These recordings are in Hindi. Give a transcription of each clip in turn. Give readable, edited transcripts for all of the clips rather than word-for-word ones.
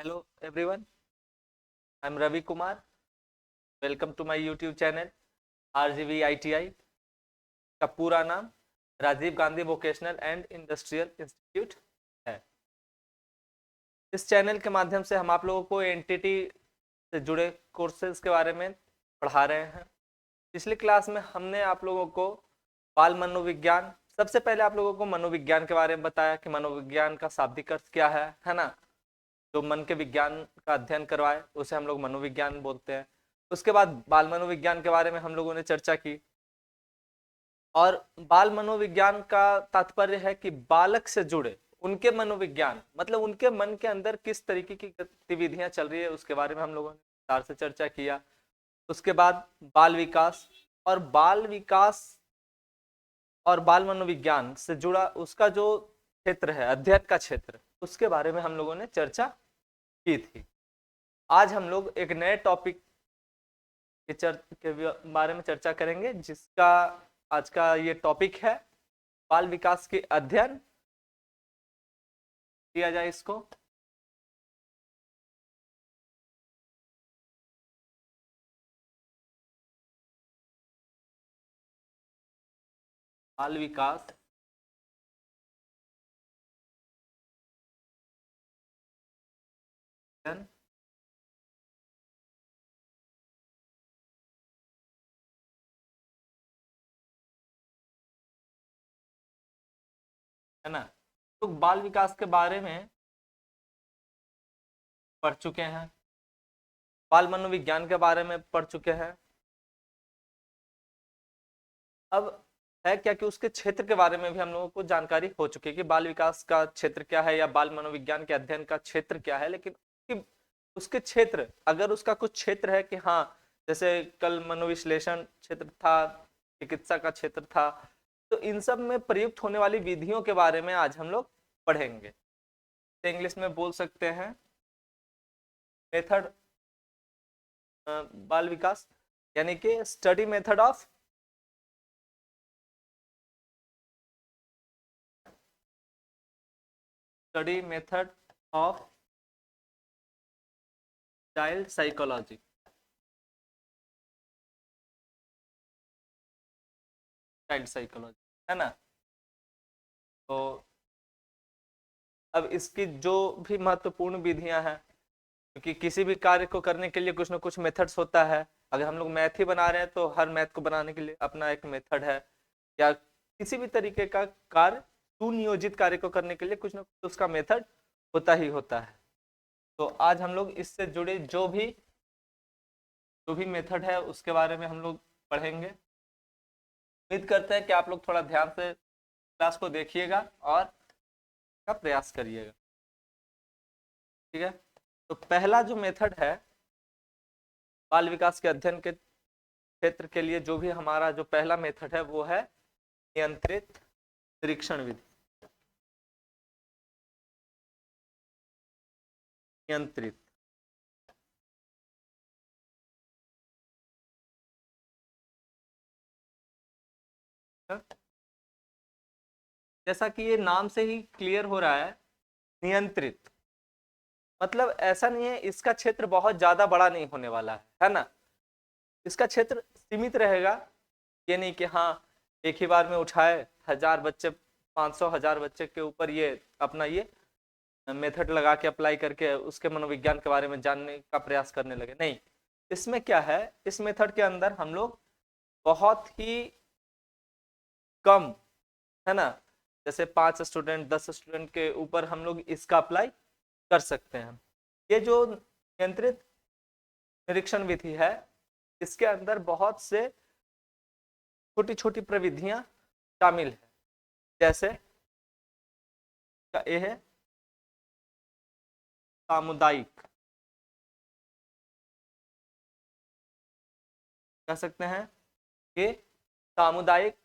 Hello everyone, I'm Ravi Kumar. Welcome to my YouTube channel RGV ITI का पूरा नाम Rajiv Gandhi vocational and industrial institute है। इस चैनल के माध्यम से हम आप लोगों को एनटीटी से जुड़े कोर्सेज के बारे में पढ़ा रहे हैं। पिछली क्लास में हमने आप लोगों को बाल मनोविज्ञान, सबसे पहले आप लोगों को मनोविज्ञान के बारे में बताया कि मनोविज्ञान का शाब्दिक अर्थ क्या है ना। जो मन के विज्ञान का अध्ययन करवाए उसे हम लोग मनोविज्ञान बोलते हैं। उसके बाद बाल मनोविज्ञान के बारे में हम लोगों ने चर्चा की और बाल मनोविज्ञान का तात्पर्य है कि बालक से जुड़े उनके मनोविज्ञान, मतलब उनके मन के अंदर किस तरीके की गतिविधियां चल रही है उसके बारे में हम लोगों ने विस्तार से चर्चा किया। उसके बाद बाल विकास और बाल मनोविज्ञान से जुड़ा उसका जो क्षेत्र है, अध्ययन का क्षेत्र, उसके बारे में हम लोगों ने चर्चा की थी। आज हम लोग एक नए टॉपिक के बारे में चर्चा करेंगे, जिसका आज का ये टॉपिक है बाल विकास के अध्ययन किया जाए इसको। बाल विकास अध्ययन है ना। तो बाल विकास के बारे में पढ़ चुके हैं, बाल मनोविज्ञान के बारे में पढ़ चुके हैं। अब है क्या कि उसके क्षेत्र के बारे में भी हम लोगों को जानकारी हो चुकी है कि बाल विकास का क्षेत्र क्या है या बाल मनोविज्ञान के अध्ययन का क्षेत्र क्या है। लेकिन उसके क्षेत्र, अगर उसका कुछ क्षेत्र है कि हाँ, जैसे कल मनोविश्लेषण क्षेत्र था, चिकित्सा का क्षेत्र था, तो इन सब में प्रयुक्त होने वाली विधियों के बारे में आज हम लोग पढ़ेंगे। इंग्लिश में बोल सकते हैं मेथड बाल विकास, यानी कि study method of child psychology. है ना। तो अब इसकी जो भी महत्वपूर्ण विधियां हैं, क्योंकि किसी भी कार्य को करने के लिए कुछ ना कुछ मेथड्स होता है। अगर हम लोग मैथ ही बना रहे हैं तो हर मैथ को बनाने के लिए अपना एक मेथड है, या किसी भी तरीके का कार्य, सुनियोजित कार्य को करने के लिए कुछ ना कुछ उसका मेथड होता ही होता है। तो आज हम लोग इससे जुड़े जो भी मेथड है उसके बारे में हम लोग पढ़ेंगे। उम्मीद करते हैं कि आप लोग थोड़ा ध्यान से क्लास को देखिएगा और का प्रयास करिएगा। ठीक है। तो पहला जो मेथड है बाल विकास के अध्ययन के क्षेत्र के लिए, जो भी हमारा जो पहला मेथड है वो है नियंत्रित निरीक्षण विधि। नियंत्रित जैसा कि ये नाम से ही क्लियर हो रहा है, नियंत्रित मतलब ऐसा नहीं है, इसका क्षेत्र बहुत ज्यादा बड़ा नहीं होने वाला है ना। इसका क्षेत्र सीमित रहेगा। ये नहीं कि हाँ एक ही बार में उठाए 1000 बच्चे, 500 1000 बच्चे के ऊपर ये अपना ये मेथड लगा के अप्लाई करके उसके मनोविज्ञान के बारे में जानने का प्रयास करने लगे। नहीं, इसमें क्या है, इस मेथड के अंदर हम लोग बहुत ही कम, है ना, जैसे 5 स्टूडेंट 10 स्टूडेंट के ऊपर हम लोग इसका अप्लाई कर सकते हैं। ये जो नियंत्रित निरीक्षण विधि है, इसके अंदर बहुत से छोटी छोटी प्रविधियां शामिल है। जैसे ये है सामुदायिक, कह सकते हैं कि सामुदायिक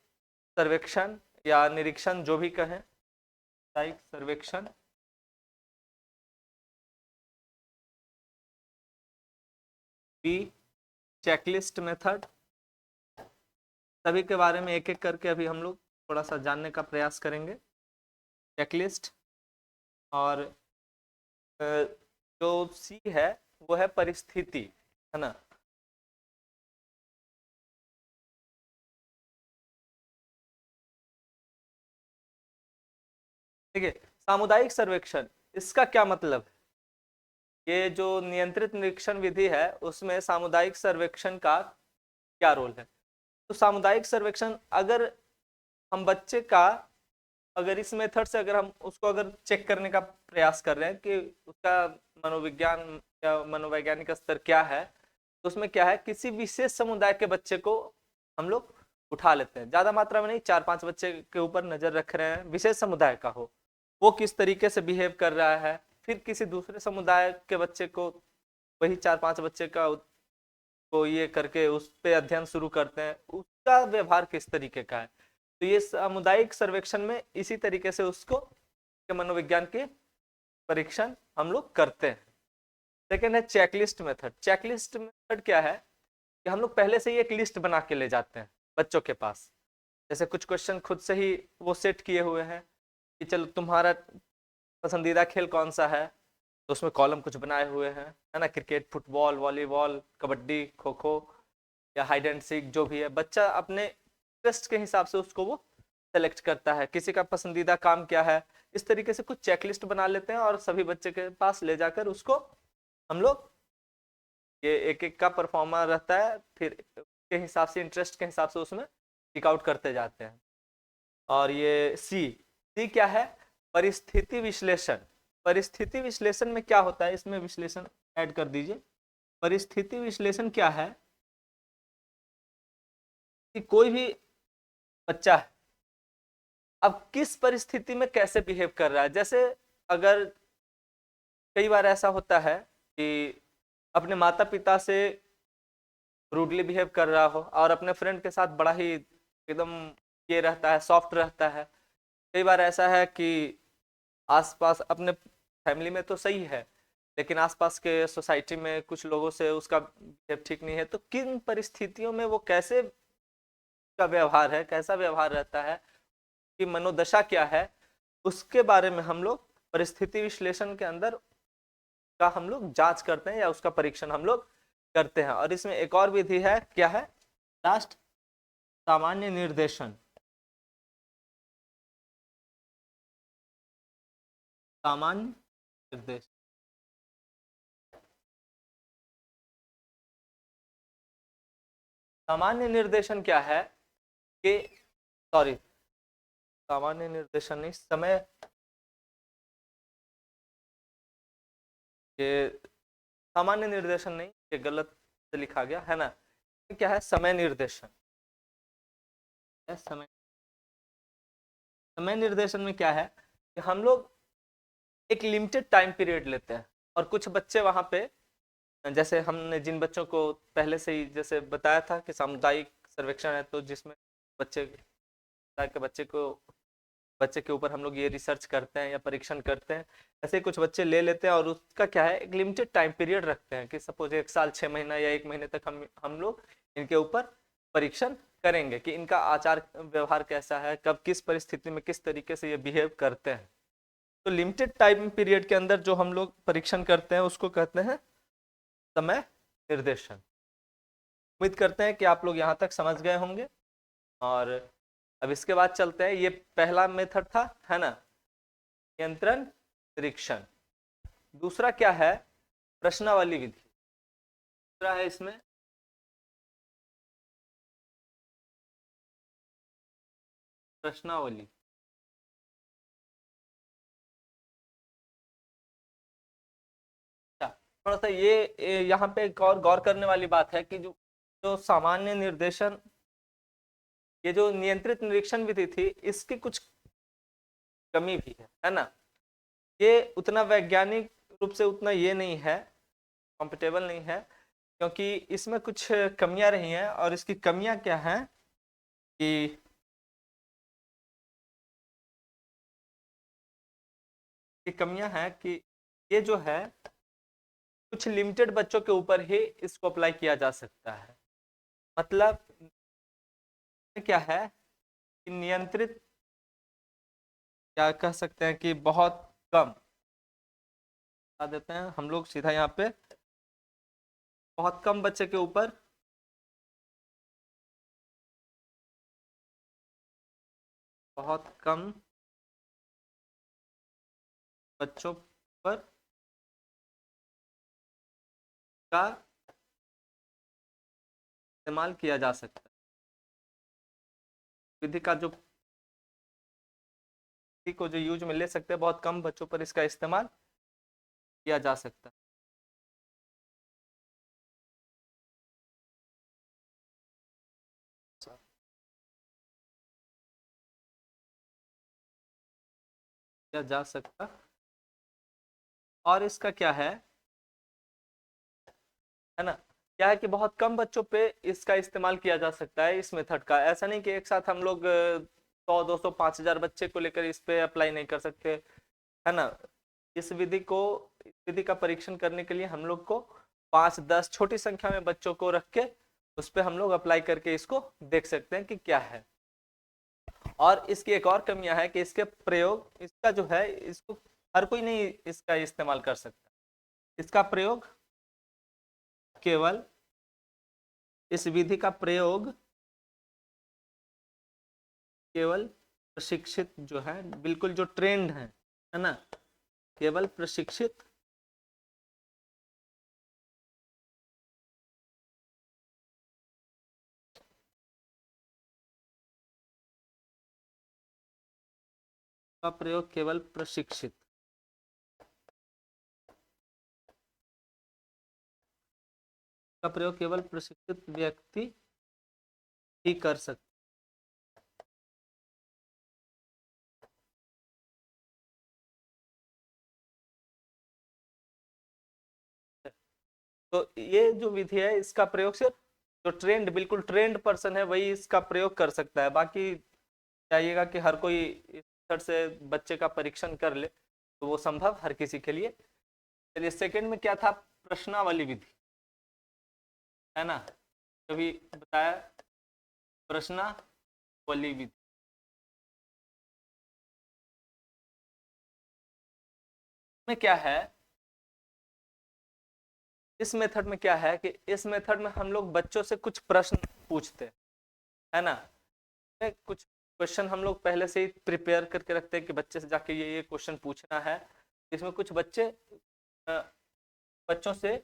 सर्वेक्षण या निरीक्षण, जो भी कहें, सामुदायिक सर्वेक्षण। B checklist method. सभी के बारे में एक एक करके अभी हम लोग थोड़ा सा जानने का प्रयास करेंगे। चेकलिस्ट और जो सी है वो है परिस्थिति, है ना। ठीक है, सामुदायिक सर्वेक्षण, इसका क्या मतलब है? ये जो नियंत्रित निरीक्षण विधि है उसमें सामुदायिक सर्वेक्षण का क्या रोल है? तो सामुदायिक सर्वेक्षण, अगर हम बच्चे का, अगर इस मेथड से अगर हम उसको अगर चेक करने का प्रयास कर रहे हैं कि उसका मनोविज्ञान या मनोवैज्ञानिक स्तर क्या है, तो उसमें क्या है, किसी विशेष समुदाय के बच्चे को हम लोग उठा लेते हैं, ज्यादा मात्रा में नहीं, 4-5 बच्चे के ऊपर नजर रख रहे हैं, विशेष समुदाय का हो, वो किस तरीके से बिहेव कर रहा है, फिर किसी दूसरे समुदाय के बच्चे को, वही 4-5 बच्चे का को ये करके उस पे अध्ययन शुरू करते हैं, उसका व्यवहार किस तरीके का है। तो ये सामुदायिक सर्वेक्षण में इसी तरीके से उसको के मनोविज्ञान के परीक्षण हम लोग करते हैं। सेकेंड है चेकलिस्ट मेथड। चेकलिस्ट मेथड क्या है कि हम लोग पहले से ही एक लिस्ट बना के ले जाते हैं बच्चों के पास, जैसे कुछ क्वेश्चन खुद से ही वो सेट किए हुए हैं कि चलो तुम्हारा पसंदीदा खेल कौन सा है, तो उसमें कॉलम कुछ बनाए हुए हैं, है ना, cricket, football, volleyball, kabaddi, kho kho या हाइड एंड सीक, जो भी है, बच्चा अपने इंटरेस्ट के हिसाब से उसको वो सेलेक्ट करता है, किसी का पसंदीदा काम क्या है, इस तरीके से कुछ चेकलिस्ट बना लेते हैं और सभी बच्चे के पास ले जाकर उसको हम लोग, ये एक एक का परफॉर्मर रहता है, फिर के हिसाब से, इंटरेस्ट के हिसाब से उसमें टिक आउट करते जाते हैं। और ये सी, सी क्या है, परिस्थिति विश्लेषण। परिस्थिति विश्लेषण में क्या होता है, इसमें विश्लेषण ऐड कर दीजिए। परिस्थिति विश्लेषण क्या है कि कोई भी बच्चा है, अब किस परिस्थिति में कैसे बिहेव कर रहा है, जैसे अगर कई बार ऐसा होता है कि अपने माता पिता से रूडली बिहेव कर रहा हो और अपने फ्रेंड के साथ बड़ा ही एकदम ये रहता है, सॉफ्ट रहता है। कई बार ऐसा है कि आसपास अपने फैमिली में तो सही है, लेकिन आसपास के सोसाइटी में कुछ लोगों से उसका बिहेव ठीक नहीं है, तो किन परिस्थितियों में वो कैसे का व्यवहार है, कैसा व्यवहार रहता है, कि मनोदशा क्या है, उसके बारे में हम लोग परिस्थिति विश्लेषण के अंदर का हम लोग जांच करते हैं या उसका परीक्षण हम लोग करते हैं। और इसमें एक और विधि है, क्या है, लास्ट, सामान्य निर्देशन। सामान्य निर्देश, सामान्य निर्देशन क्या है कि, सॉरी, सामान्य निर्देशन नहीं, समय, ये सामान्य निर्देशन नहीं, ये गलत से लिखा गया है ना, क्या है, समय निर्देशन है। समय निर्देशन में क्या है कि हम लोग एक लिमिटेड टाइम पीरियड लेते हैं और कुछ बच्चे वहां पे, जैसे हमने जिन बच्चों को पहले से ही जैसे बताया था कि सामुदायिक सर्वेक्षण है, तो जिसमें बच्चे के बच्चे के ऊपर हम लोग ये रिसर्च करते हैं या परीक्षण करते हैं, ऐसे कुछ बच्चे ले लेते हैं और उसका क्या है, एक लिमिटेड टाइम पीरियड रखते हैं कि सपोज 1 साल 6 महीना या 1 महीने तक हम लोग इनके ऊपर परीक्षण करेंगे कि इनका आचार व्यवहार कैसा है, कब किस परिस्थिति में किस तरीके से ये बिहेव करते हैं। तो लिमिटेड टाइम पीरियड के अंदर जो हम लोग परीक्षण करते हैं उसको कहते हैं समय निर्देशन। उम्मीद करते हैं कि आप लोग यहाँ तक समझ गए होंगे। और अब इसके बाद चलते हैं, ये पहला मेथड था, है ना, नियंत्रण निरीक्षण। दूसरा क्या है, प्रश्नावली विधि। दूसरा है इसमें प्रश्नावली। अच्छा, थोड़ा सा ये यहाँ पे एक और गौर करने वाली बात है कि जो जो सामान्य निर्देशन, ये जो नियंत्रित निरीक्षण विधि थी, इसकी कुछ कमी भी है ना, ये उतना वैज्ञानिक रूप से उतना ये नहीं है, कंफर्टेबल नहीं है, क्योंकि इसमें कुछ कमियां रही हैं। और इसकी कमियां क्या हैं कि ये कमियां हैं कि ये जो है कुछ लिमिटेड बच्चों के ऊपर ही इसको अप्लाई किया जा सकता है। मतलब क्या है कि नियंत्रित, क्या कह सकते हैं कि बहुत कम बता देते हैं हम लोग सीधा यहाँ पे बहुत कम बच्चे के ऊपर बहुत कम बच्चों पर का इस्तेमाल किया जा सकता है। विधि का जो विधि को जो यूज में ले सकते हैं, बहुत कम बच्चों पर इसका इस्तेमाल किया जा सकता है। किया जा सकता। और इसका क्या है ना, क्या है कि बहुत कम बच्चों पे इसका इस्तेमाल किया जा सकता है इस मेथड का। ऐसा नहीं कि एक साथ हम लोग 100, 200, 5,000 बच्चे को लेकर इस पे अप्लाई नहीं कर सकते, है ना। इस विधि का परीक्षण करने के लिए हम लोग को 5, 10 छोटी संख्या में बच्चों को रख के उस पे हम लोग अप्लाई करके इसको देख सकते हैं कि क्या है। और इसकी एक और कमियां है कि इसके प्रयोग, इसका जो है, इसको हर कोई नहीं इसका इस्तेमाल कर सकता। इसका प्रयोग केवल, इस विधि का प्रयोग केवल प्रशिक्षित जो है, बिल्कुल जो ट्रेंड है ना, केवल प्रशिक्षित का प्रयोग केवल प्रशिक्षित का प्रयोग केवल प्रशिक्षित व्यक्ति ही कर सकते। तो ये जो विधि है, इसका प्रयोग सिर्फ जो ट्रेंड, बिल्कुल ट्रेंड पर्सन है वही इसका प्रयोग कर सकता है। बाकी चाहिएगा कि हर कोई इस तरह से बच्चे का परीक्षण कर ले, तो वो संभव हर किसी के लिए। चलिए, सेकंड में क्या था, प्रश्नावली विधि, है ना, कभी बताया प्रश्नावली विधि में क्या है। इस मेथड में क्या है कि इस मेथड में हम लोग बच्चों से कुछ प्रश्न पूछते हैं, है ना। कुछ क्वेश्चन हम लोग पहले से ही प्रिपेयर करके रखते हैं कि बच्चे से जाके ये क्वेश्चन पूछना है। इसमें कुछ बच्चों से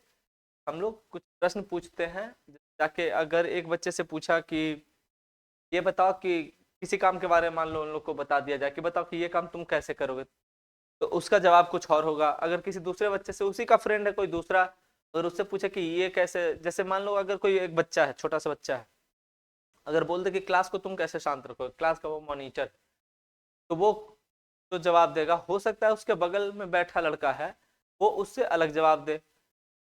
हम लोग कुछ प्रश्न पूछते हैं, जाके अगर एक बच्चे से पूछा कि ये बताओ कि किसी काम के बारे में मान लो उन लोग को बता दिया जाए कि बताओ कि ये काम तुम कैसे करोगे, तो उसका जवाब कुछ और होगा। अगर किसी दूसरे बच्चे से, उसी का फ्रेंड है कोई दूसरा, अगर उससे पूछे कि ये कैसे, जैसे मान लो अगर कोई एक बच्चा है, छोटा सा बच्चा है, अगर बोल दे कि क्लास को तुम कैसे शांत रखोगे, क्लास का वो मॉनिटर, तो वो जो जवाब देगा, हो सकता है उसके बगल में बैठा लड़का है वो उससे अलग जवाब दे।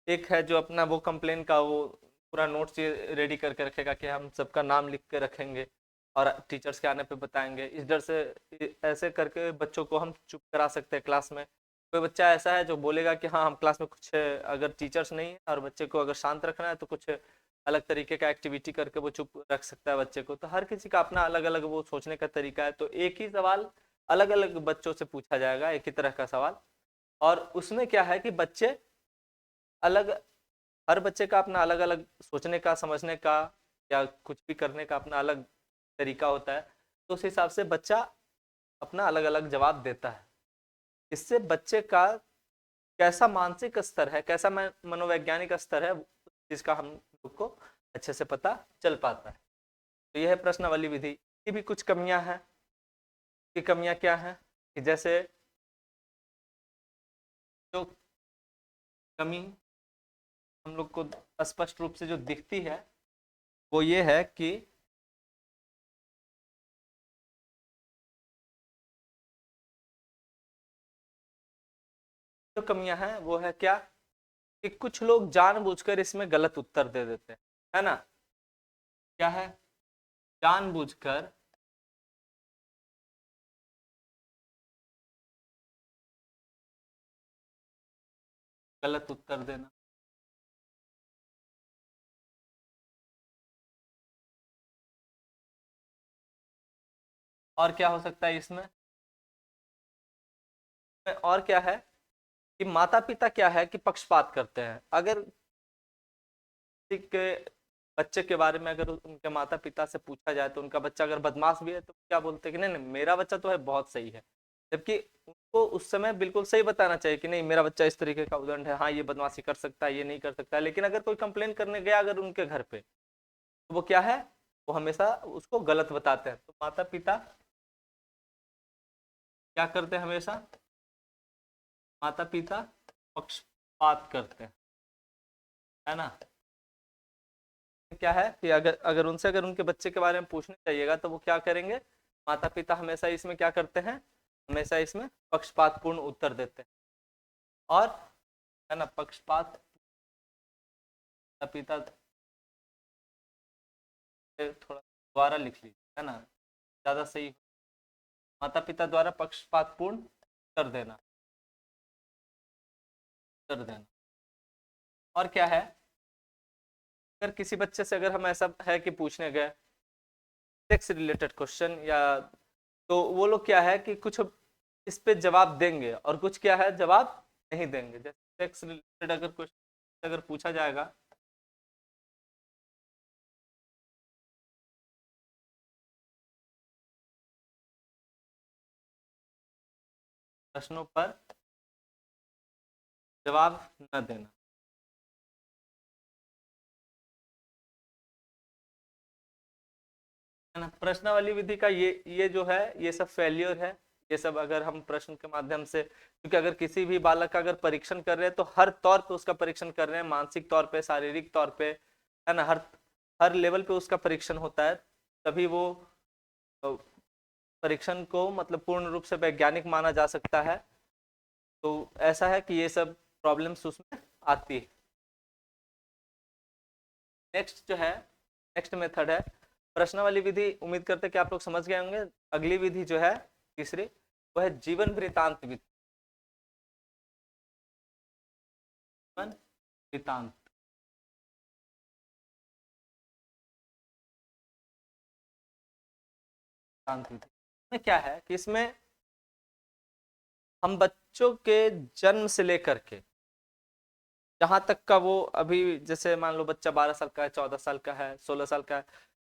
एक है जो अपना वो कंप्लेन का वो पूरा नोट्स रेडी करके रखेगा कि हम सबका नाम लिख के रखेंगे और टीचर्स के आने पे बताएंगे। इस डर से ऐसे करके बच्चों को हम चुप करा सकते हैं क्लास में। कोई बच्चा ऐसा है जो बोलेगा कि हाँ हम क्लास में कुछ, अगर टीचर्स नहीं है और बच्चे को अगर शांत रखना है तो कुछ अलग तरीके का एक्टिविटी करके वो चुप रख सकता है बच्चे को। तो हर किसी का अपना अलग अलग वो सोचने का तरीका है, तो एक ही सवाल अलग अलग बच्चों से पूछा जाएगा, एक ही तरह का सवाल। और उसमें क्या है कि बच्चे अलग, हर बच्चे का अपना अलग अलग सोचने का, समझने का या कुछ भी करने का अपना अलग तरीका होता है, तो उस हिसाब से बच्चा अपना अलग अलग जवाब देता है। इससे बच्चे का कैसा मानसिक स्तर है, कैसा मनोवैज्ञानिक स्तर है, उस चीज का हम लोग को अच्छे से पता चल पाता है। तो यह है प्रश्नावली विधि की भी कुछ कमियां हैं। की कमियां क्या हैं कि जैसे जो कमी हम लोग को स्पष्ट रूप से जो दिखती है वो ये है कि जो कमियां हैं वो है क्या, कि कुछ लोग जानबूझकर इसमें गलत उत्तर दे देते हैं, है ना। क्या है, जानबूझकर गलत उत्तर देना। और क्या हो सकता है इसमें, और क्या है कि माता पिता क्या है कि पक्षपात करते हैं। अगर किसी के बच्चे के बारे में अगर उनके माता पिता से पूछा जाए तो उनका बच्चा अगर बदमाश भी है तो क्या बोलते हैं कि नहीं नहीं मेरा बच्चा तो है बहुत सही है, जबकि उनको उस समय बिल्कुल सही बताना चाहिए कि नहीं मेरा बच्चा इस तरीके का उदाहरण है, हाँ ये बदमाशी कर सकता है ये नहीं कर सकता है। लेकिन अगर कोई कंप्लेन करने गया अगर उनके घर पे तो वो क्या है, वो हमेशा उसको गलत बताते हैं। तो माता पिता क्या करते हैं, हमेशा माता पिता पक्षपात करते हैं, है ना। क्या है कि अगर अगर उनसे अगर उनके बच्चे के बारे में पूछने चाहिएगा तो वो क्या करेंगे, माता पिता हमेशा इसमें क्या करते हैं, हमेशा इसमें पक्षपातपूर्ण उत्तर देते हैं। और है ना, पक्षपात पिता थोड़ा दोबारा लिख लीजिए, है ना, ज्यादा सही। माता पिता द्वारा पक्षपातपूर्ण उत्तर देना। और क्या है, अगर किसी बच्चे से अगर हम ऐसा है कि पूछने गए सेक्स रिलेटेड क्वेश्चन या, तो वो लोग क्या है कि कुछ इस पे जवाब देंगे और कुछ क्या है जवाब नहीं देंगे। जैसे सेक्स रिलेटेड अगर क्वेश्चन अगर पूछा जाएगा, प्रश्नों पर जवाब न देना, है ना। प्रश्नावली विधि का ये जो है ये सब फेल्योर है। ये सब अगर हम प्रश्न के माध्यम से, क्योंकि अगर किसी भी बालक का अगर परीक्षण कर रहे हैं तो हर तौर पे उसका परीक्षण कर रहे हैं, मानसिक तौर पे शारीरिक तौर पे, है ना, हर हर लेवल पे उसका परीक्षण होता है। तभी वो परीक्षण को मतलब पूर्ण रूप से वैज्ञानिक माना जा सकता है। तो ऐसा है कि ये सब प्रॉब्लम्स उसमें आती है। नेक्स्ट जो है, नेक्स्ट मेथड है प्रश्नावली विधि। उम्मीद करते हैं कि आप लोग समझ गए होंगे। अगली विधि जो है तीसरी, वो है जीवन वृतांत विधि। जीवन वृतांत विधि में क्या है कि इसमें हम बच्चों के जन्म से लेकर के जहां तक का वो अभी, जैसे मान लो बच्चा 12 साल का है, 14 साल का है, 16 साल का है,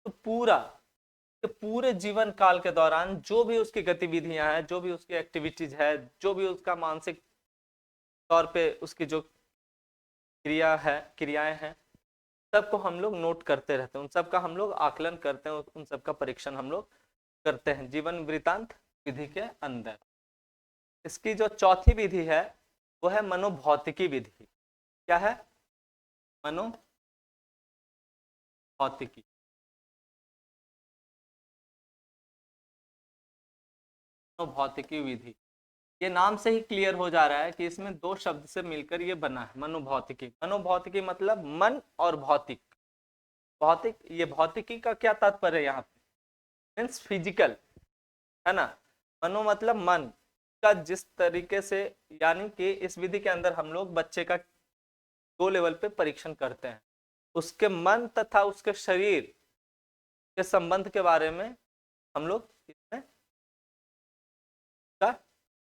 तो पूरे जीवन काल के दौरान जो भी उसकी गतिविधियां हैं, जो भी उसकी एक्टिविटीज है, जो भी उसका मानसिक तौर पे उसकी जो क्रियाएं हैं, सबको हम लोग नोट करते रहते हैं, उन सबका हम लोग आकलन करते हैं, उन सबका परीक्षण हम लोग करते हैं जीवन वृतांत विधि के अंदर। इसकी जो चौथी विधि है वो है मनोभौतिकी विधि। क्या है, मनोभौतिकी। मनोभौतिकी विधि, ये नाम से ही क्लियर हो जा रहा है कि इसमें दो शब्द से मिलकर ये बना है मनोभौतिकी। मनोभौतिकी मतलब मन और भौतिक। भौतिक, ये भौतिकी का क्या तात्पर्य है यहाँ पे, मीन्स फिजिकल, है ना। मनो मतलब मन का जिस तरीके से, यानी कि इस विधि के अंदर हम लोग बच्चे का 2 लेवल पे परीक्षण करते हैं। उसके मन तथा उसके शरीर के संबंध के बारे में हम लोग इसमें का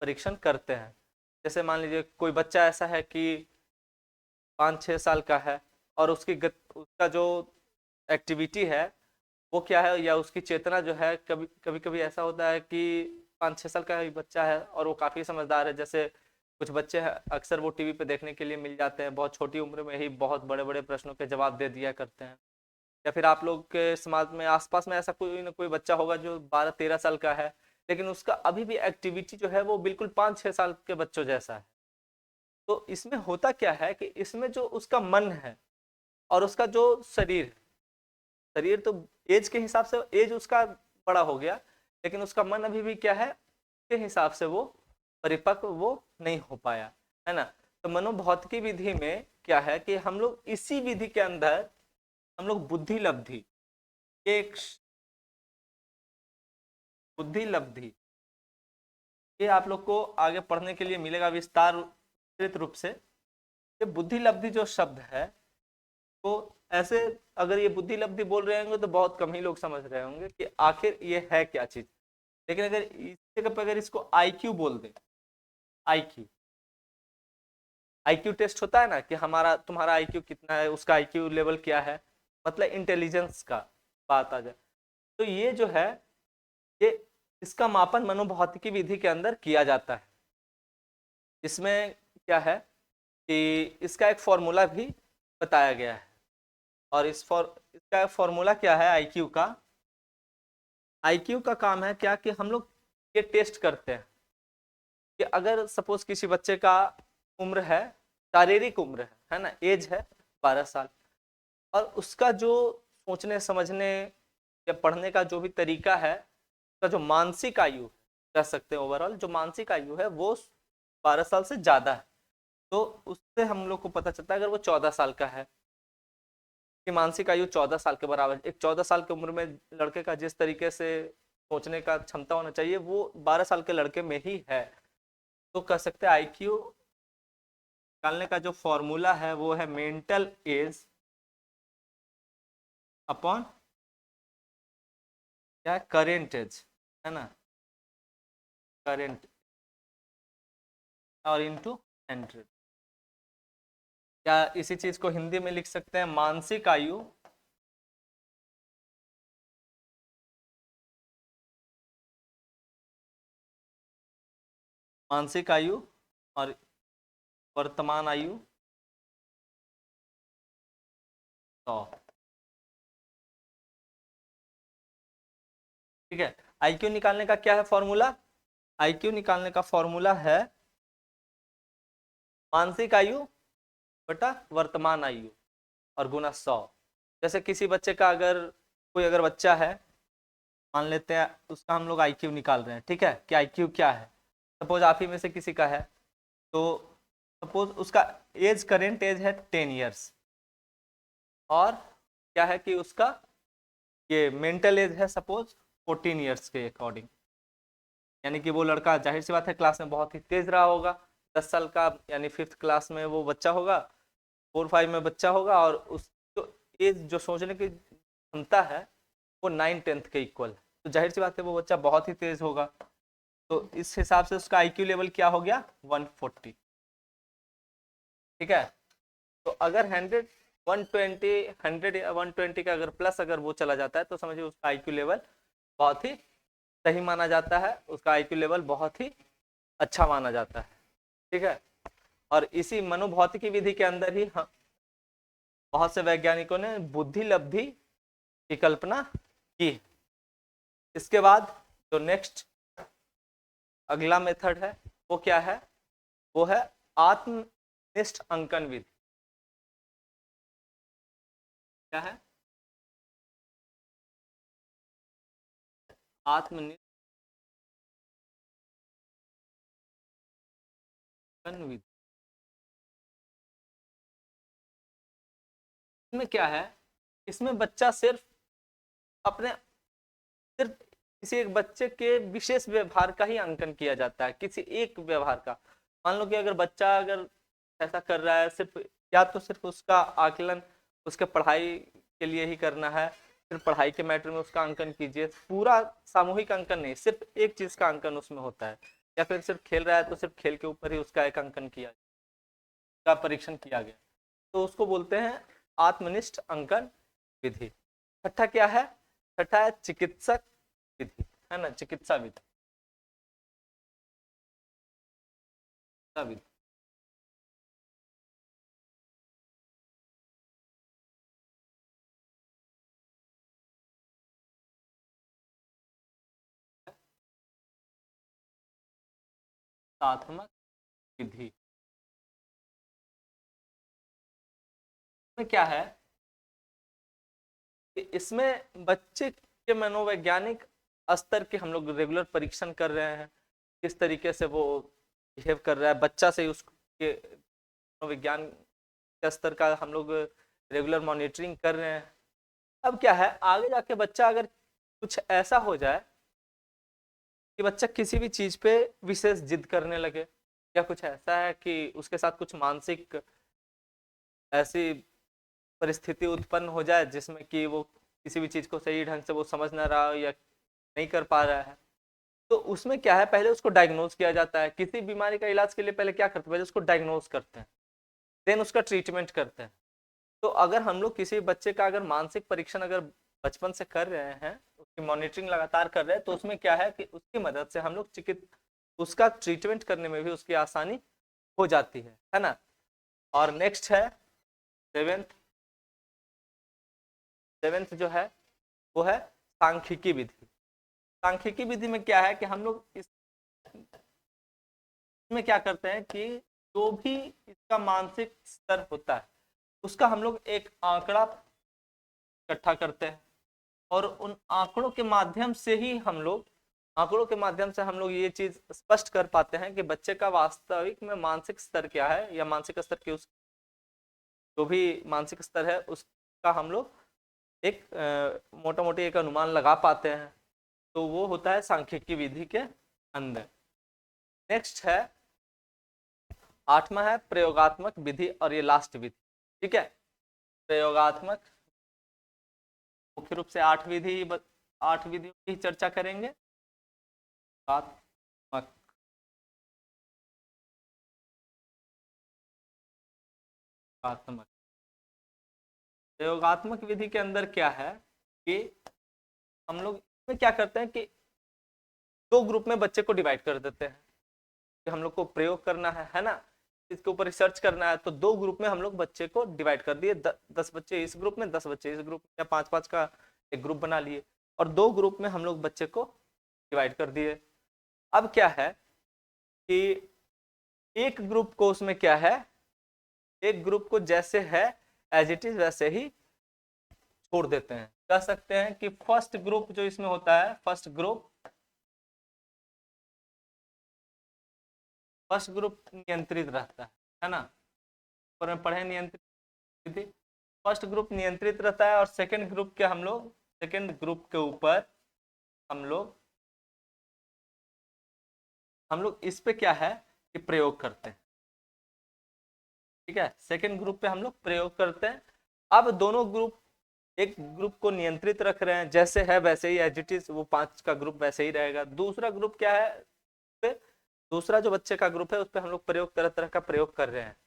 परीक्षण करते हैं। जैसे मान लीजिए कोई बच्चा ऐसा है कि 5-6 साल का है और उसका जो एक्टिविटी है वो क्या है, या उसकी चेतना जो है, कभी कभी कभी ऐसा होता है कि 5-6 साल का ही बच्चा है और वो काफ़ी समझदार है। जैसे कुछ बच्चे हैं अक्सर वो टीवी पे देखने के लिए मिल जाते हैं, बहुत छोटी उम्र में ही बहुत बड़े बड़े प्रश्नों के जवाब दे दिया करते हैं। या फिर आप लोग के समाज में आसपास में ऐसा कोई ना कोई बच्चा होगा जो 12-13 साल का है, लेकिन उसका अभी भी एक्टिविटी जो है वो बिल्कुल 5-6 साल के बच्चों जैसा है। तो इसमें होता क्या है कि इसमें जो उसका मन है और उसका जो शरीर है, शरीर तो एज के हिसाब से एज उसका बड़ा हो गया, लेकिन उसका मन अभी भी क्या है के हिसाब से वो परिपक्व वो नहीं हो पाया, है ना। तो मनोभौतिकी विधि में क्या है कि हम लोग इसी विधि के अंदर हम लोग एक बुद्धि लब्धि, ये आप लोग को आगे पढ़ने के लिए मिलेगा विस्तारित रूप से। ये बुद्धि लब्धि जो शब्द है वो ऐसे, अगर ये बुद्धि लब्धि बोल रहे होंगे तो बहुत कम ही लोग समझ रहे होंगे कि आखिर ये है क्या चीज। लेकिन अगर इस जगह पर अगर इसको आईक्यू बोल दे, आईक्यू, आईक्यू टेस्ट होता है ना कि हमारा तुम्हारा आईक्यू कितना है, उसका आईक्यू लेवल क्या है, मतलब इंटेलिजेंस का बात आ जाए तो ये जो है ये इसका मापन मनोभौतिकी विधि के अंदर किया जाता है। इसमें क्या है कि इसका एक फॉर्मूला भी बताया गया है और इसका फॉर्मूला क्या है आईक्यू का। आईक्यू का काम है क्या कि हम लोग ये टेस्ट करते हैं कि अगर सपोज किसी बच्चे का उम्र है, शारीरिक उम्र है ना, एज है 12 साल, और उसका जो सोचने समझने या पढ़ने का जो भी तरीका है, उसका जो मानसिक आयु कह सकते हैं, ओवरऑल जो मानसिक आयु है वो 12 साल से ज्यादा है। तो उससे हम लोग को पता चलता है अगर वो 14 साल का है कि मानसिक आयु 14 साल के बराबर। एक 14 साल की उम्र में लड़के का जिस तरीके से सोचने का क्षमता होना चाहिए वो 12 साल के लड़के में ही है। तो कह सकते हैं आईक्यू निकालने का जो फॉर्मूला है वो है मेंटल एज अपॉन क्या है, करेंट एज, है ना, करेंट और इनटू 100। क्या इसी चीज को हिंदी में लिख सकते हैं, मानसिक आयु मानसिक आयु और वर्तमान आयु 100। ठीक है, आईक्यू निकालने का क्या है फॉर्मूला, आईक्यू निकालने का फॉर्मूला है मानसिक आयु बटा वर्तमान आयु और गुना 100। जैसे किसी बच्चे का अगर कोई अगर बच्चा है, मान लेते हैं उसका हम लोग आईक्यू निकाल रहे हैं, ठीक है, कि आईक्यू क्या है, सपोज आप ही में से किसी का है, तो सपोज उसका एज करेंट एज है 10 ईयर्स और क्या है कि उसका ये मेंटल एज है सपोज 14 ईयर्स के अकॉर्डिंग। यानी कि वो लड़का जाहिर सी बात है क्लास में बहुत ही तेज रहा होगा, 10 साल का यानी 5th क्लास में वो बच्चा होगा, 4-5 में बच्चा होगा, और उस जो एज जो सोचने की क्षमता है वो 9-10 के इक्वल है। तो जाहिर सी बात है वो बच्चा बहुत ही तेज होगा। तो इस हिसाब से उसका आईक्यू लेवल क्या हो गया 140। ठीक है, तो अगर 100 या 120 का अगर प्लस अगर वो चला जाता है तो समझिए उसका आईक्यू लेवल बहुत ही सही माना जाता है, उसका आईक्यू लेवल बहुत ही अच्छा माना जाता है। ठीक है, और इसी मनोभौतिकी विधि के अंदर ही बहुत से वैज्ञानिकों ने बुद्धि लब्धि की कल्पना की। इसके बाद जो नेक्स्ट अगला मेथड है वो क्या है, वो है आत्मनिष्ठ अंकन विधि। क्या है, आत्मनिष्ठ अंकन विधि। इसमें क्या है, इसमें बच्चा सिर्फ अपने सिर्फ किसी एक बच्चे के विशेष व्यवहार का ही अंकन किया जाता है, किसी एक व्यवहार का। मान लो कि अगर बच्चा अगर ऐसा कर रहा है, सिर्फ या तो सिर्फ उसका आकलन उसके पढ़ाई के लिए ही करना है, सिर्फ पढ़ाई के मैटर में उसका अंकन कीजिए, पूरा सामूहिक अंकन नहीं, सिर्फ एक चीज का अंकन उसमें होता है, या फिर सिर्फ खेल रहा है तो सिर्फ खेल के ऊपर ही उसका एक अंकन किया का परीक्षण किया गया, तो उसको बोलते हैं आत्मनिष्ठ अंकन विधि। छठा क्या है, छठा है चिकित्सक विधि, है ना, चिकित्सा विधि, विधि। साधनात्मक विधि में क्या है कि इसमें बच्चे के मनोवैज्ञानिक स्तर के हम लोग रेगुलर परीक्षण कर रहे हैं, किस तरीके से वो बिहेव कर रहा है, बच्चा से उसके मनोविज्ञान के स्तर का हम लोग रेगुलर मॉनिटरिंग कर रहे हैं। अब क्या है, आगे जाके बच्चा अगर कुछ ऐसा हो जाए कि बच्चा किसी भी चीज पे विशेष जिद करने लगे, या कुछ ऐसा है कि उसके साथ कुछ मानसिक ऐसी परिस्थिति उत्पन्न हो जाए जिसमें कि वो किसी भी चीज को सही ढंग से वो समझ ना रहा हो या नहीं कर पा रहा है, तो उसमें क्या है, पहले उसको डायग्नोज किया जाता है। किसी बीमारी का इलाज के लिए पहले क्या करते हैं, पहले उसको डायग्नोज करते हैं। देन उसका ट्रीटमेंट करते हैं। तो अगर हम लोग किसी बच्चे का अगर मानसिक परीक्षण अगर बचपन से कर रहे हैं, उसकी मॉनिटरिंग लगातार कर रहे हैं, तो उसमें क्या है कि उसकी मदद से हम लोग उसका ट्रीटमेंट करने में भी उसकी आसानी हो जाती है ना। और नेक्स्ट है सेवेंथ जो है वो है सांख्यिकी विधि। सांख्यिकी विधि में क्या है कि हम लोग इसमें क्या करते हैं कि जो भी इसका मानसिक स्तर होता है उसका हम लोग एक आंकड़ा इकट्ठा करते हैं, और उन आंकड़ों के माध्यम से हम लोग ये चीज स्पष्ट कर पाते हैं कि बच्चे का वास्तविक में मानसिक स्तर क्या है, या मानसिक स्तर के उस जो भी मानसिक स्तर है उसका हम लोग एक मोटा मोटी एक अनुमान लगा पाते हैं। तो वो होता है सांख्यिकी विधि के अंदर। नेक्स्ट है 8वां है प्रयोगात्मक विधि, और ये लास्ट विधि। ठीक है, प्रयोगात्मक मुख्य रूप से 8 विधियों की चर्चा करेंगे। प्रयोगात्मक प्रयोगात्मक विधि के अंदर क्या है कि हम लोग इसमें क्या करते हैं कि 2 ग्रुप में बच्चे को डिवाइड कर देते हैं कि हम लोग को प्रयोग करना है ना, इसके ऊपर रिसर्च करना है। तो 2 ग्रुप में हम लोग बच्चे को डिवाइड कर दिए, 10 बच्चे इस ग्रुप में, 10 बच्चे इस ग्रुप में, या 5-5 का एक ग्रुप बना लिए, और 2 ग्रुप में हम लोग बच्चे को डिवाइड कर दिए। अब क्या है कि एक ग्रुप को उसमें क्या है, एक ग्रुप को जैसे है एज इट इज वैसे ही छोड़ देते हैं। कह सकते हैं कि फर्स्ट ग्रुप जो इसमें होता है, फर्स्ट ग्रुप नियंत्रित रहता है ना, पर में पढ़े नियंत्रित विधि। फर्स्ट ग्रुप नियंत्रित रहता है, और सेकंड ग्रुप के ऊपर हम लोग इस पे क्या है कि प्रयोग करते हैं। ठीक है, सेकंड ग्रुप पे हम लोग प्रयोग करते हैं। अब दोनों ग्रुप, एक ग्रुप को नियंत्रित रख रहे हैं, जैसे है वैसे ही एज इट इज, वो 5 का ग्रुप वैसे ही रहेगा। दूसरा ग्रुप क्या है, पे दूसरा जो बच्चे का ग्रुप है उस पर हम लोग प्रयोग तरह तरह का प्रयोग कर रहे हैं,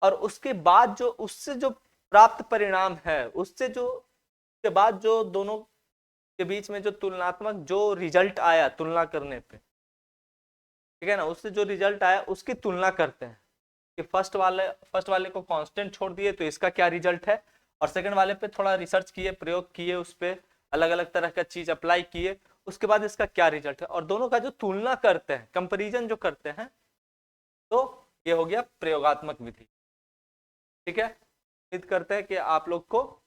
और उसके बाद जो उससे जो प्राप्त परिणाम है, उसके बाद जो दोनों के बीच में जो तुलनात्मक जो रिजल्ट आया तुलना करने पे, ठीक है ना, उससे जो रिजल्ट आया उसकी तुलना करते हैं कि फर्स्ट वाले को कांस्टेंट छोड़ दिए तो इसका क्या रिजल्ट है, और सेकंड वाले पे थोड़ा रिसर्च किए, प्रयोग किए, उस पर अलग अलग तरह का चीज अप्लाई किए, उसके बाद इसका क्या रिजल्ट है, और दोनों का जो तुलना करते हैं, कंपेरिजन जो करते हैं, तो ये हो गया प्रयोगात्मक विधि। ठीक है, उम्मीद करते हैं कि आप लोग को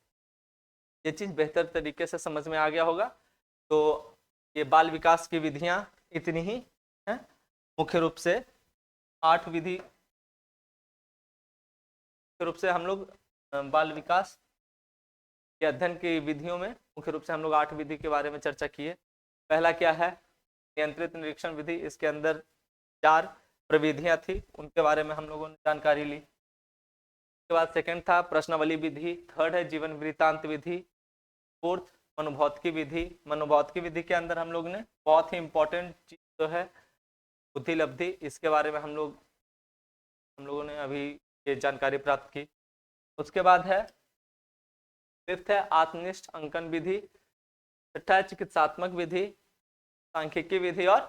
ये चीज बेहतर तरीके से समझ में आ गया होगा। तो ये बाल विकास की विधियां इतनी ही हैं, मुख्य रूप से 8 विधि, मुख्य रूप से हम लोग बाल विकास के अध्ययन की विधियों में मुख्य रूप से हम लोग 8 विधि के बारे में चर्चा किए। पहला क्या है, नियंत्रित निरीक्षण विधि। इसके अंदर 4 प्रविधियां थी, उनके बारे में हम लोगों ने जानकारी ली। उसके बाद सेकंड था प्रश्नावली विधि, थर्ड है जीवन वृत्तांत विधि, फोर्थ मनोभौतिकी विधि। मनोभौतिकी विधि के अंदर हम लोग ने बहुत ही इंपॉर्टेंट चीज जो है बुद्धि लब्धि, इसके बारे में हम लोगों ने अभी ये जानकारी प्राप्त की। उसके बाद है फिफ्थ है आत्मनिष्ठ अंकन विधि, छठा है चिकित्सात्मक विधि, सांख्यिकी विधि और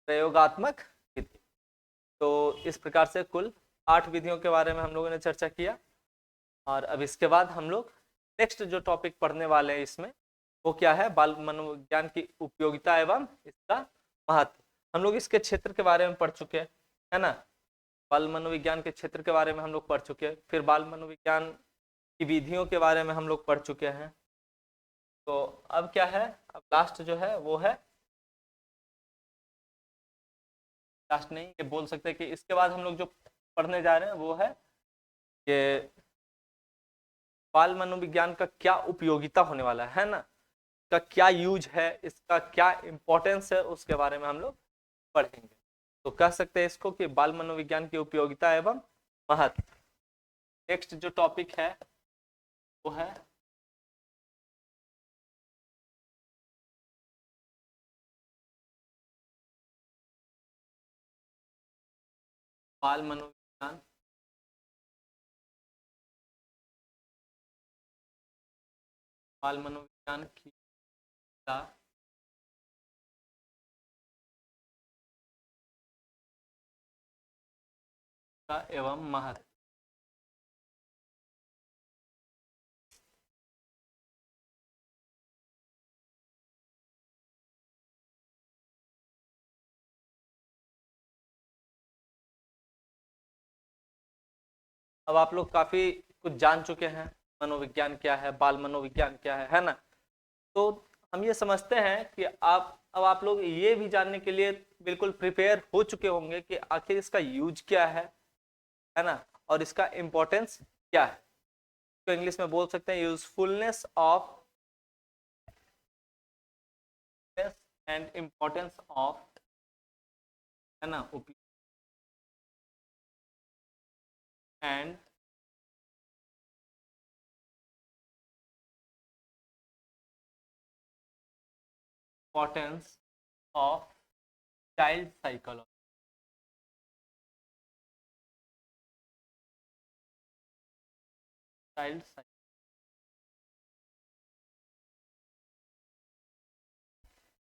प्रयोगात्मक विधि। तो इस प्रकार से कुल 8 विधियों के बारे में हम लोगों ने चर्चा किया। और अब इसके बाद हम लोग नेक्स्ट जो टॉपिक पढ़ने वाले हैं इसमें, वो क्या है, बाल मनोविज्ञान की उपयोगिता एवं इसका महत्व। हम लोग इसके क्षेत्र के बारे में पढ़ चुके हैं, है ना, बाल मनोविज्ञान के क्षेत्र के बारे में हम लोग पढ़ चुके हैं, फिर बाल मनोविज्ञान की विधियों के बारे में हम लोग पढ़ चुके हैं। तो अब क्या है, अब लास्ट जो है वो है, लास्ट नहीं ये बोल सकते कि इसके बाद हम लोग जो पढ़ने जा रहे हैं वो है कि बाल मनोविज्ञान का क्या उपयोगिता होने वाला है ना, इसका क्या यूज है, इसका क्या इंपॉर्टेंस है, उसके बारे में हम लोग पढ़ेंगे। तो कह सकते हैं इसको कि बाल मनोविज्ञान की उपयोगिता एवं महत्व। नेक्स्ट जो टॉपिक है वो है बाल मनोविज्ञान बाल मनोविज्ञान की एवं महत्व। अब आप लोग काफी कुछ जान चुके हैं, मनोविज्ञान क्या है, बाल मनोविज्ञान क्या है ना। तो हम ये समझते हैं कि आप लोग ये भी जानने के लिए बिल्कुल प्रिपेयर हो चुके होंगे कि आखिर इसका यूज क्या है ना, और इसका इम्पोर्टेंस क्या है। तो इंग्लिश में बोल सकते हैं usefulness of and importance of, है ना, and importance of child psychology. Child,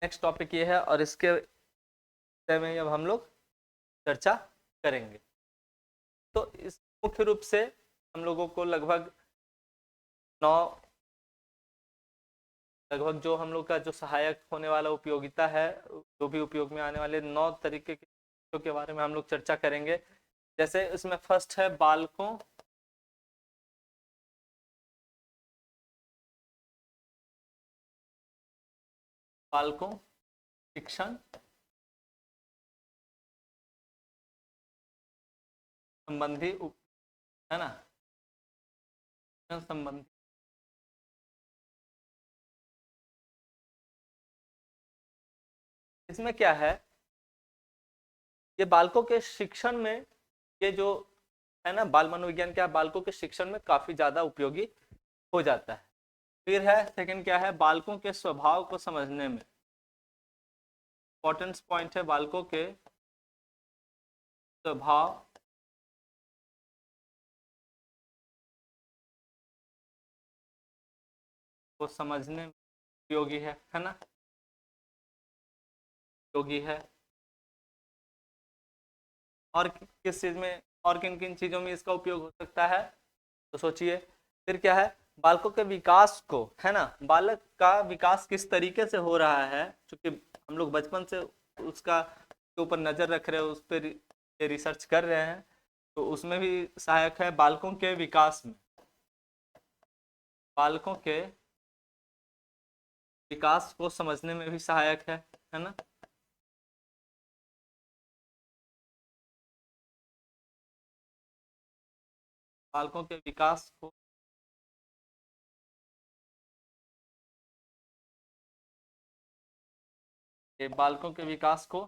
next topic ये है और इसके विषय में अब हम लोग चर्चा करेंगे। तो इस मुख्य रूप से हम लोगों को लगभग जो हम लोग का जो सहायक होने वाला उपयोगिता है, जो भी उपयोग में आने वाले 9 तरीके के चीजों के बारे में हम लोग चर्चा करेंगे। जैसे इसमें फर्स्ट है बालकों शिक्षण संबंधी है ना, संबंधी। इसमें क्या है, ये बालकों के शिक्षण में, ये जो है ना, बाल मनोविज्ञान क्या बालकों के शिक्षण में काफी ज्यादा उपयोगी हो जाता है। फिर है सेकंड क्या है, बालकों के स्वभाव को समझने में, इंपॉर्टेंस पॉइंट है बालकों के स्वभाव को समझने में उपयोगी है ना, उपयोगी है। और किस चीज में, और किन किन चीजों में इसका उपयोग हो सकता है, तो सोचिए। फिर क्या है, बालकों के विकास को, है ना, बालक का विकास किस तरीके से हो रहा है, क्योंकि हम लोग बचपन से उसका के ऊपर नजर रख रहे हैं, उस पर रिसर्च कर रहे हैं, तो उसमें भी सहायक है। बालकों के विकास में, बालकों के विकास को समझने में भी सहायक है ना। बालकों के विकास को बालकों के विकास को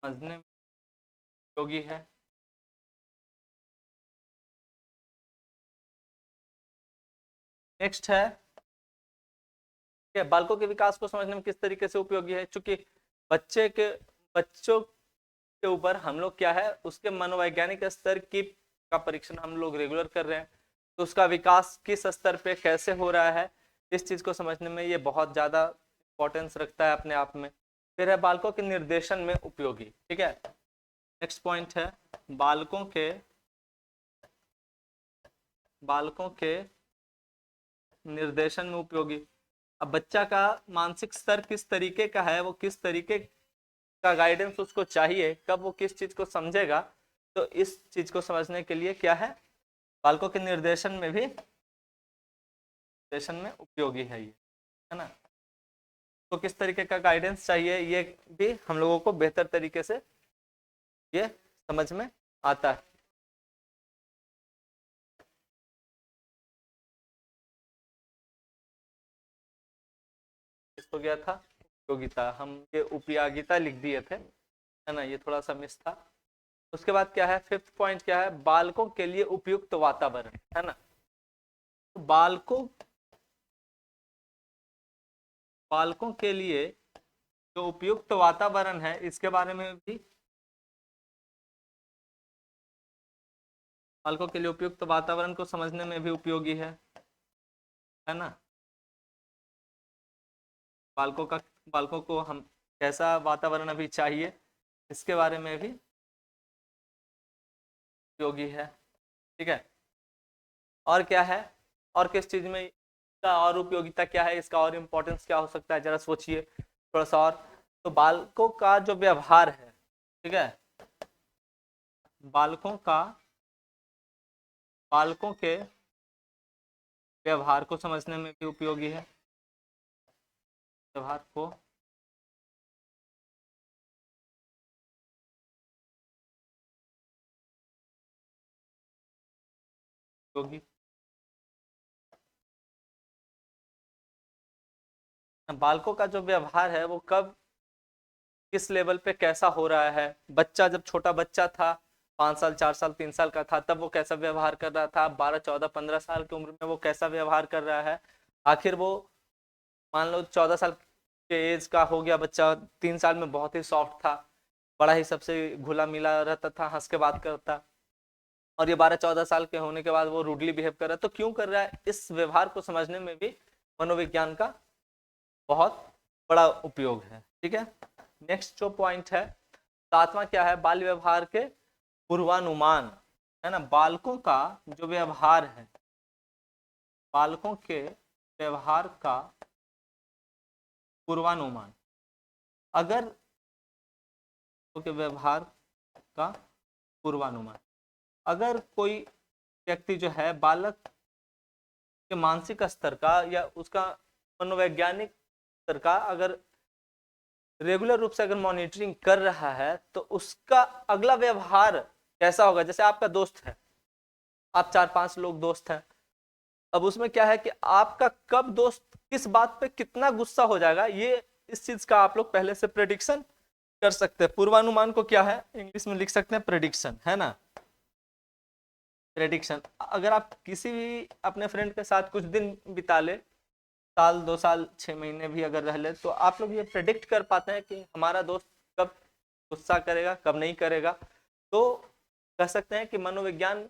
समझने में उपयोगी है। नेक्स्ट है कि बालकों के विकास को समझने में किस तरीके से उपयोगी है, क्योंकि बच्चों के ऊपर हम लोग क्या है, उसके मनोवैज्ञानिक स्तर की का परीक्षण हम लोग रेगुलर कर रहे हैं, तो उसका विकास किस स्तर पे कैसे हो रहा है, इस चीज को समझने में ये बहुत ज्यादा इंपॉर्टेंस रखता है अपने आप में। फिर है बालकों के निर्देशन में उपयोगी, ठीक है। नेक्स्ट पॉइंट है बालकों के निर्देशन में उपयोगी। अब बच्चा का मानसिक स्तर किस तरीके का है, वो किस तरीके का गाइडेंस उसको चाहिए, कब वो किस चीज को समझेगा, तो इस चीज को समझने के लिए क्या है, बालकों के निर्देशन में उपयोगी है ये, है ना। तो किस तरीके का गाइडेंस चाहिए, ये भी हम लोगों को बेहतर तरीके से ये समझ में आता है। इसको गया था उपयोगिता, हम ये उपयोगिता लिख दिए थे, है ना, ये थोड़ा सा मिस था। उसके बाद क्या है, फिफ्थ पॉइंट क्या है, बालकों के लिए उपयुक्त वातावरण, है ना। तो बालकों के लिए जो उपयुक्त वातावरण है, इसके बारे में भी, बालकों के लिए उपयुक्त वातावरण को समझने में भी उपयोगी है। है ना। बालकों को हम कैसा वातावरण अभी चाहिए, इसके बारे में भी उपयोगी है। ठीक है, और क्या है, और किस चीज में इसका और उपयोगिता क्या है, इसका और इम्पोर्टेंस क्या हो सकता है, जरा सोचिए थोड़ा सा और। तो बालकों का जो व्यवहार है, ठीक है, बालकों का बालकों के व्यवहार को समझने में भी उपयोगी है। व्यवहार को उपयोगी, बालकों का जो व्यवहार है वो कब किस लेवल पे कैसा हो रहा है। बच्चा जब छोटा बच्चा था, 5 साल 4 साल 3 साल का था, तब वो कैसा व्यवहार कर रहा था, 12 14 15 साल की उम्र में वो कैसा व्यवहार कर रहा है। आखिर वो मान लो 14 साल के एज का हो गया बच्चा, 3 साल में बहुत ही सॉफ्ट था, बड़ा ही सबसे घुला मिला रहता था, हंस के बात करता, और ये 12 14 साल के होने के बाद वो रूडली बिहेव कर रहा है। तो क्यों कर रहा है, इस व्यवहार को समझने में भी मनोविज्ञान का बहुत बड़ा उपयोग है। ठीक है, नेक्स्ट जो पॉइंट है 7वां क्या है, बाल व्यवहार के पूर्वानुमान, है ना। बालकों का जो व्यवहार है, बालकों के व्यवहार का पूर्वानुमान, अगर के व्यवहार का पूर्वानुमान, अगर कोई व्यक्ति जो है बालक के मानसिक स्तर का या उसका मनोवैज्ञानिक स्तर का अगर रेगुलर रूप से अगर मॉनिटरिंग कर रहा है, तो उसका अगला व्यवहार कैसा होगा। जैसे आपका दोस्त है, आप 4 5 लोग दोस्त हैं, अब उसमें क्या है कि आपका कब दोस्त किस बात पे कितना गुस्सा हो जाएगा, ये इस चीज का आप लोग पहले से प्रेडिक्शन कर सकते हैं। पूर्वानुमान को क्या है, इंग्लिश में लिख सकते हैं प्रेडिक्शन, है ना। प्रेडिक्शन, अगर आप किसी भी अपने फ्रेंड के साथ कुछ दिन बिता ले, साल 2 साल 6 महीने भी अगर रह ले, तो आप लोग ये प्रेडिक्ट कर पाते हैं कि हमारा दोस्त कब गुस्सा करेगा कब नहीं करेगा। तो कह सकते हैं कि मनोविज्ञान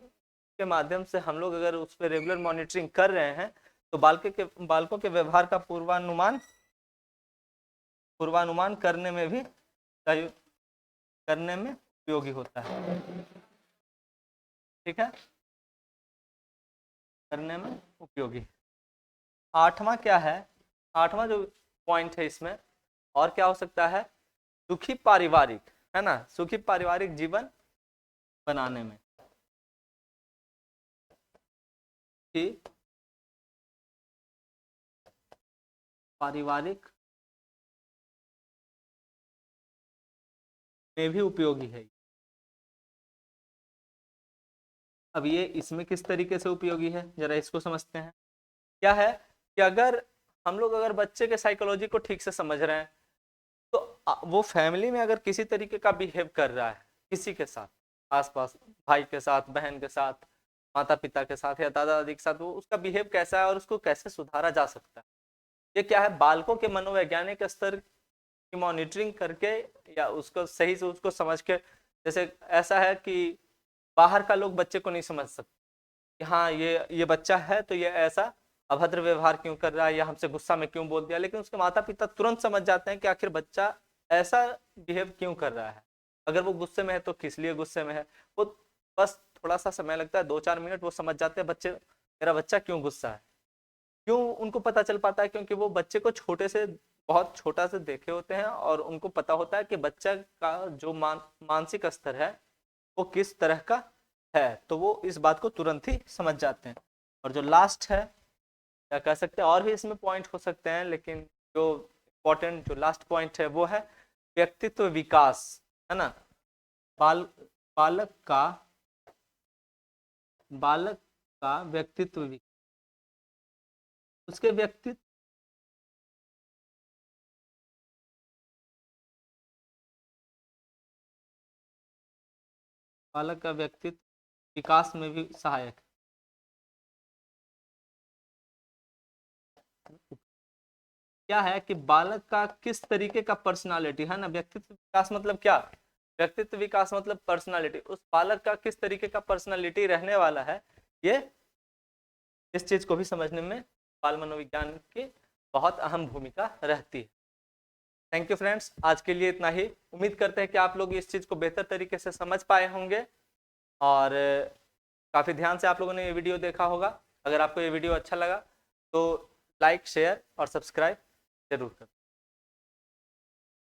के माध्यम से हम लोग अगर उस पर रेगुलर मॉनिटरिंग कर रहे हैं, तो बालकों के व्यवहार का पूर्वानुमान करने में भी करने में उपयोगी होता है। ठीक है, करने में उपयोगी। 8वां क्या है, 8वां जो पॉइंट है इसमें और क्या हो सकता है, सुखी पारिवारिक, है ना, सुखी पारिवारिक जीवन बनाने में कि पारिवारिक में भी उपयोगी है। अब ये इसमें किस तरीके से उपयोगी है, जरा इसको समझते हैं। क्या है कि अगर हम लोग अगर बच्चे के साइकोलॉजी को ठीक से समझ रहे हैं, तो वो फैमिली में अगर किसी तरीके का बिहेव कर रहा है किसी के साथ, आसपास भाई के साथ, बहन के साथ, माता पिता के साथ या दादा दादी के साथ, वो उसका बिहेव कैसा है और उसको कैसे सुधारा जा सकता है। ये क्या है, बालकों के मनोवैज्ञानिक स्तर की मॉनिटरिंग करके या उसको सही से उसको समझ के। जैसे ऐसा है कि बाहर का लोग बच्चे को नहीं समझ सकते कि हाँ ये बच्चा है तो ये ऐसा अभद्र व्यवहार क्यों कर रहा है या हमसे गुस्सा में क्यों बोल दिया, लेकिन उसके माता पिता तुरंत समझ जाते हैं कि आखिर बच्चा ऐसा बिहेव क्यों कर रहा है। अगर वो गुस्से में है तो किस लिए गुस्से में है, वो बस थोड़ा सा समय लगता है, 2 4 मिनट, वो समझ जाते हैं बच्चे मेरा बच्चा क्यों गुस्सा है। क्यों उनको पता चल पाता है, क्योंकि वो बच्चे को छोटे से बहुत छोटा से देखे होते हैं और उनको पता होता है कि बच्चा का जो मानसिक स्तर है वो किस तरह का है, तो वो इस बात को तुरंत ही समझ जाते हैं। और जो लास्ट है, क्या कह सकते हैं, और भी इसमें पॉइंट हो सकते हैं, लेकिन जो इम्पोर्टेंट जो लास्ट पॉइंट है वो है व्यक्तित्व विकास, है ना। बाल बालक का बालक का व्यक्तित्व विकास, उसके व्यक्तित्व बालक का व्यक्तित्व विकास में भी सहायक है। क्या है कि बालक का किस तरीके का पर्सनालिटी, है ना, व्यक्तित्व विकास मतलब क्या, व्यक्तित्व विकास मतलब पर्सनालिटी, उस बालक का किस तरीके का पर्सनालिटी रहने वाला है, ये इस चीज को भी समझने में बाल मनोविज्ञान की बहुत अहम भूमिका रहती है। थैंक यू फ्रेंड्स, आज के लिए इतना ही। उम्मीद करते हैं कि आप लोग इस चीज़ को बेहतर तरीके से समझ पाए होंगे और काफ़ी ध्यान से आप लोगों ने ये वीडियो देखा होगा। अगर आपको ये वीडियो अच्छा लगा तो लाइक, शेयर और सब्सक्राइब जरूर करें।